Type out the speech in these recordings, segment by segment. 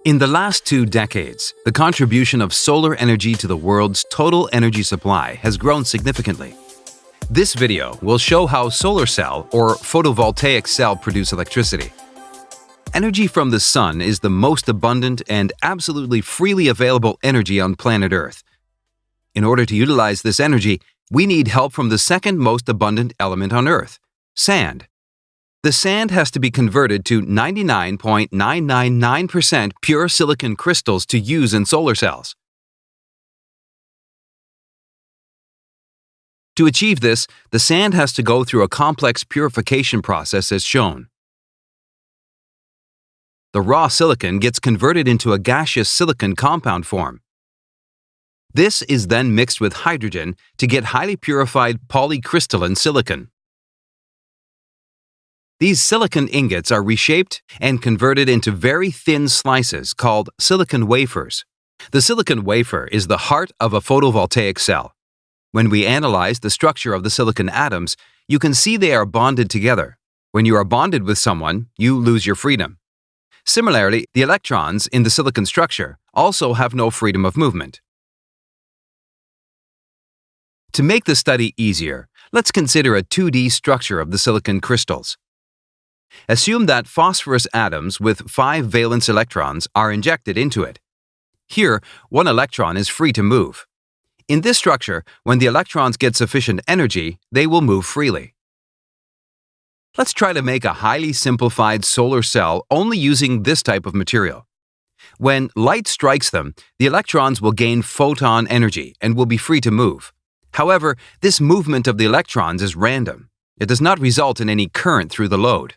In the last 2 decades, the contribution of solar energy to the world's total energy supply has grown significantly. This video will show how solar cell or photovoltaic cell produce electricity. Energy from the sun is the most abundant and absolutely freely available energy on planet Earth. In order to utilize this energy, we need help from the second most abundant element on Earth, sand. The sand has to be converted to 99.999% pure silicon crystals to use in solar cells. To achieve this, the sand has to go through a complex purification process as shown. The raw silicon gets converted into a gaseous silicon compound form. This is then mixed with hydrogen to get highly purified polycrystalline silicon. These silicon ingots are reshaped and converted into very thin slices called silicon wafers. The silicon wafer is the heart of a photovoltaic cell. When we analyze the structure of the silicon atoms, you can see they are bonded together. When you are bonded with someone, you lose your freedom. Similarly, the electrons in the silicon structure also have no freedom of movement. To make the study easier, let's consider a 2D structure of the silicon crystals. Assume that phosphorus atoms with 5 valence electrons are injected into it. Here, one electron is free to move. In this structure, when the electrons get sufficient energy, they will move freely. Let's try to make a highly simplified solar cell only using this type of material. When light strikes them, the electrons will gain photon energy and will be free to move. However, this movement of the electrons is random. It does not result in any current through the load.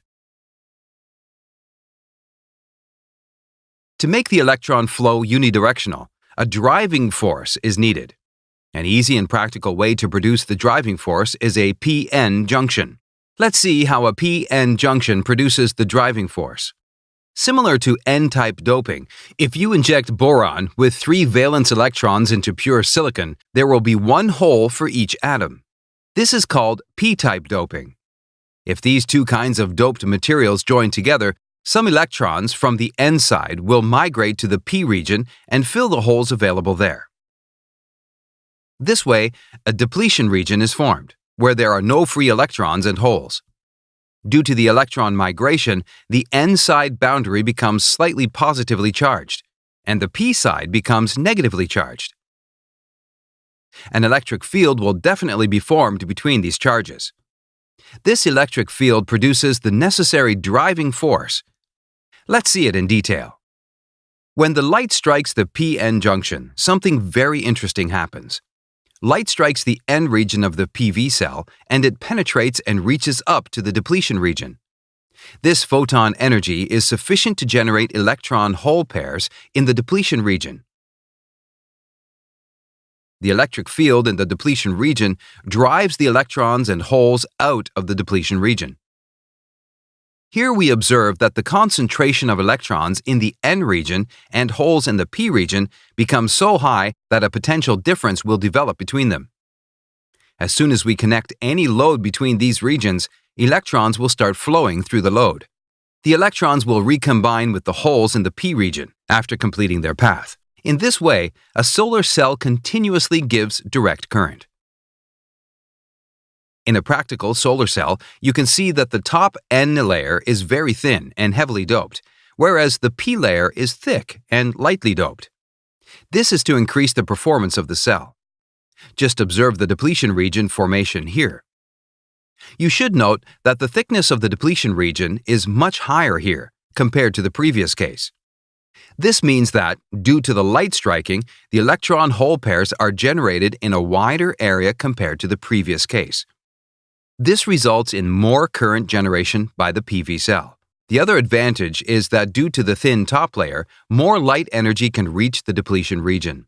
To make the electron flow unidirectional, a driving force is needed. An easy and practical way to produce the driving force is a p-n junction. Let's see how a p-n junction produces the driving force. Similar to n-type doping, if you inject boron with 3 valence electrons into pure silicon, there will be 1 hole for each atom. This is called p-type doping. If these 2 kinds of doped materials join together, some electrons from the N side will migrate to the P region and fill the holes available there. This way, a depletion region is formed, where there are no free electrons and holes. Due to the electron migration, the N side boundary becomes slightly positively charged, and the P side becomes negatively charged. An electric field will definitely be formed between these charges. This electric field produces the necessary driving force. Let's see it in detail. When the light strikes the p-n junction, something very interesting happens. Light strikes the N region of the PV cell, and it penetrates and reaches up to the depletion region. This photon energy is sufficient to generate electron-hole pairs in the depletion region. The electric field in the depletion region drives the electrons and holes out of the depletion region. Here we observe that the concentration of electrons in the N region and holes in the P region becomes so high that a potential difference will develop between them. As soon as we connect any load between these regions, electrons will start flowing through the load. The electrons will recombine with the holes in the P region after completing their path. In this way, a solar cell continuously gives direct current. In a practical solar cell, you can see that the top N layer is very thin and heavily doped, whereas the P layer is thick and lightly doped. This is to increase the performance of the cell. Just observe the depletion region formation here. You should note that the thickness of the depletion region is much higher here compared to the previous case. This means that, due to the light striking, the electron-hole pairs are generated in a wider area compared to the previous case. This results in more current generation by the PV cell. The other advantage is that due to the thin top layer, more light energy can reach the depletion region.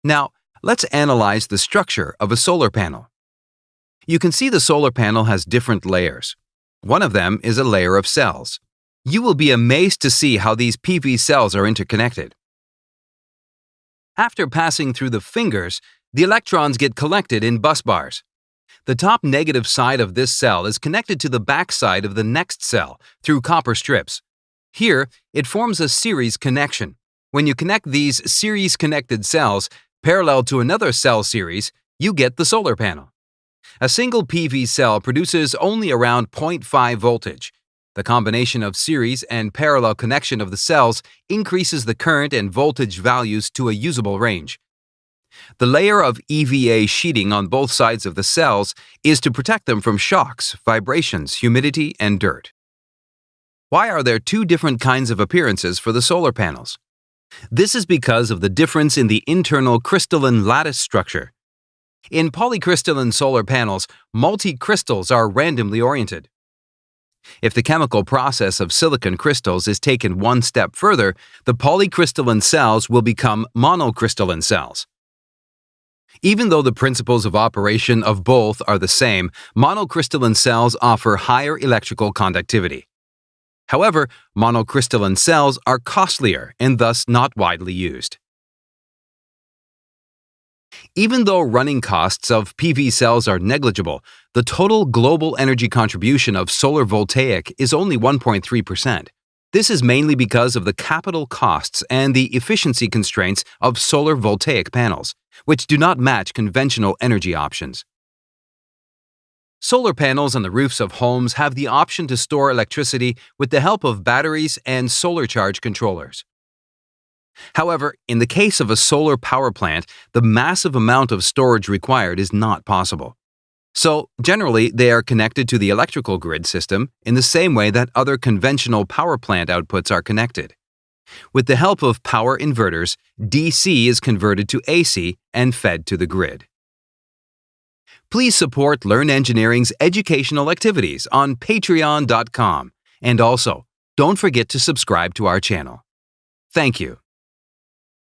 Now, let's analyze the structure of a solar panel. You can see the solar panel has different layers. One of them is a layer of cells. You will be amazed to see how these PV cells are interconnected. After passing through the fingers, the electrons get collected in bus bars. The top negative side of this cell is connected to the back side of the next cell through copper strips. Here, it forms a series connection. When you connect these series-connected cells parallel to another cell series, you get the solar panel. A single PV cell produces only around 0.5 voltage. The combination of series and parallel connection of the cells increases the current and voltage values to a usable range. The layer of EVA sheeting on both sides of the cells is to protect them from shocks, vibrations, humidity, and dirt. Why are there two different kinds of appearances for the solar panels? This is because of the difference in the internal crystalline lattice structure. In polycrystalline solar panels, multi-crystals are randomly oriented. If the chemical process of silicon crystals is taken one step further, the polycrystalline cells will become monocrystalline cells. Even though the principles of operation of both are the same, monocrystalline cells offer higher electrical conductivity. However, monocrystalline cells are costlier and thus not widely used. Even though running costs of PV cells are negligible, the total global energy contribution of solar voltaic is only 1.3%. This is mainly because of the capital costs and the efficiency constraints of solar voltaic panels, which do not match conventional energy options. Solar panels on the roofs of homes have the option to store electricity with the help of batteries and solar charge controllers. However, in the case of a solar power plant, the massive amount of storage required is not possible. So, generally, they are connected to the electrical grid system in the same way that other conventional power plant outputs are connected. With the help of power inverters, DC is converted to AC and fed to the grid. Please support Learn Engineering's educational activities on patreon.com, and also, don't forget to subscribe to our channel. Thank you.